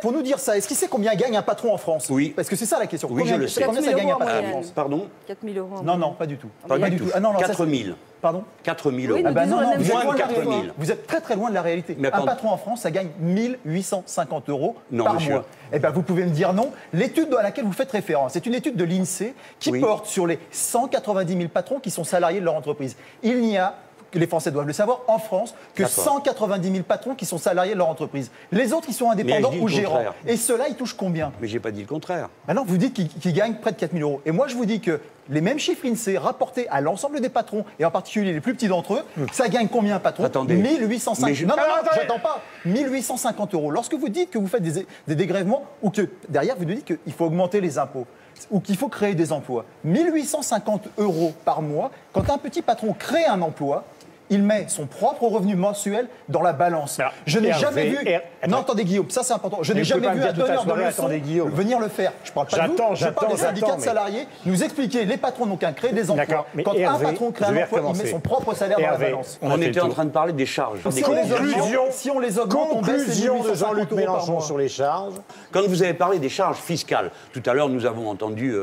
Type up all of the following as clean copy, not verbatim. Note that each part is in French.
pour nous dire ça, est-ce qu'il sait combien gagne un patron en France? Oui. Parce que c'est ça la question. Oui, je le sais. Combien ça gagne un patron en France? Pardon? 4 000 euros. en Non, moyenne. non, pas du tout. Pas du tout. Ah non, non, 4 000. Pardon? 4 000 euros. Oui, Ah bah disons non, la non, même vous êtes Moins loin de de la 4 réalité. 000. Vous êtes très très loin de la réalité. Mais Un attendez. patron en France, ça gagne 1 850 euros Non, par monsieur. mois. Eh bien, vous pouvez me dire non. L'étude à laquelle vous faites référence, c'est une étude de l'INSEE qui Oui. porte sur les 190 000 patrons qui sont salariés de leur entreprise. Il n'y a, les Français doivent le savoir, en France, que D'accord. 190 000 patrons qui sont salariés de leur entreprise. Les autres, ils sont indépendants Mais je dis ou le gérants. contraire. Et ceux-là, ils touchent combien? Mais j'ai pas dit le contraire. Maintenant, vous dites qu'ils gagnent près de 4 000 euros. Et moi, je vous dis que les mêmes chiffres INSEE rapportés à l'ensemble des patrons, et en particulier les plus petits d'entre eux, ça gagne combien un patron? Attendez. 1850. Mais je- Non, non, non, attendez. j'attends pas. 1850 euros. Lorsque vous dites que vous faites des dégrèvements ou que derrière vous nous dites qu'il faut augmenter les impôts ou qu'il faut créer des emplois, 1850 euros par mois, quand un petit patron crée un emploi, il met son propre revenu mensuel dans la balance. Alors, Je n'ai Hervé, jamais vu. attends. Non, attendez Guillaume, ça c'est important. Je Mais n'ai vous pouvez jamais pas vu me un dire toute la donneur de soirée, leçons attendez, Guillaume. venir le faire. Je parle pas de vous, J'attends, je parle des syndicats j'attends, de mais- salariés. Nous expliquer les patrons n'ont qu'à créer des emplois. D'accord, mais Quand Hervé, un patron crée je un vais emploi, il met recommencer. son propre salaire dans la Hervé, balance. on a On fait le était en tour. train de parler des charges. Si on les augmente, si on les augmente, on baisse les Conclusion de 1850 Jean-Luc euros par Mélenchon mois. sur les charges. Quand vous avez parlé des charges fiscales, tout à l'heure nous avons entendu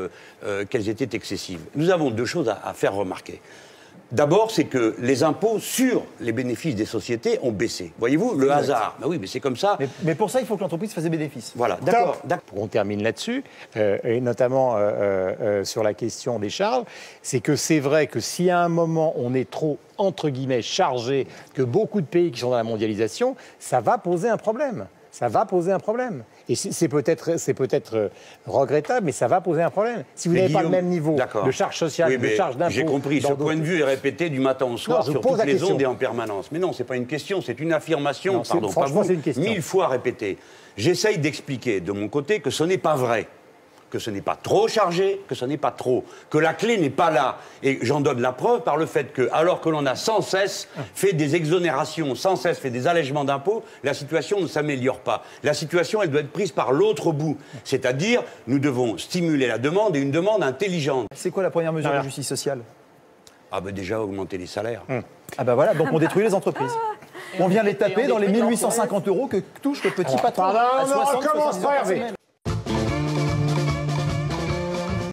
qu'elles étaient excessives. Nous avons deux choses à faire remarquer. D'abord, c'est que les impôts sur les bénéfices des sociétés ont baissé. Voyez-vous, le hasard. Ben oui, mais c'est comme ça. Mais pour ça, il faut que l'entreprise fasse des bénéfices. Voilà, d'accord. On termine là-dessus, et notamment sur la question des charges, c'est que c'est vrai que si à un moment on est trop, entre guillemets, chargé, que beaucoup de pays qui sont dans la mondialisation, ça va poser un problème. Ça va poser un problème. Et c'est peut-être regrettable, mais ça va poser un problème. Si vous Mais n'avez pas le Guillaume, même niveau d'accord. de charge sociale, Oui, de mais charge d'impôt... j'ai compris. Ce dans point de d'autres- vue est répété du matin au soir Non, je sur pose toutes la les question. ondes et en permanence. Mais non, c'est pas une question, c'est une affirmation, Non, c'est- pardon, pas franchement, vous, c'est une question. 1000 fois répétée. J'essaye d'expliquer de mon côté que ce n'est pas vrai. Que ce n'est pas trop chargé, que ce n'est pas trop, que la clé n'est pas là. Et j'en donne la preuve par le fait que, alors que l'on a sans cesse fait des exonérations, sans cesse fait des allègements d'impôts, la situation ne s'améliore pas. La situation, elle doit être prise par l'autre bout. C'est-à-dire, nous devons stimuler la demande et une demande intelligente. C'est quoi la première mesure Voilà. de justice sociale? Ah ben déjà, augmenter les salaires. Ah ben voilà, donc on détruit les entreprises. On vient les taper dans les 1850 euros que touche le petit patron. Pardon, à on 60, recommence 70 pas, par Hervé. semaine.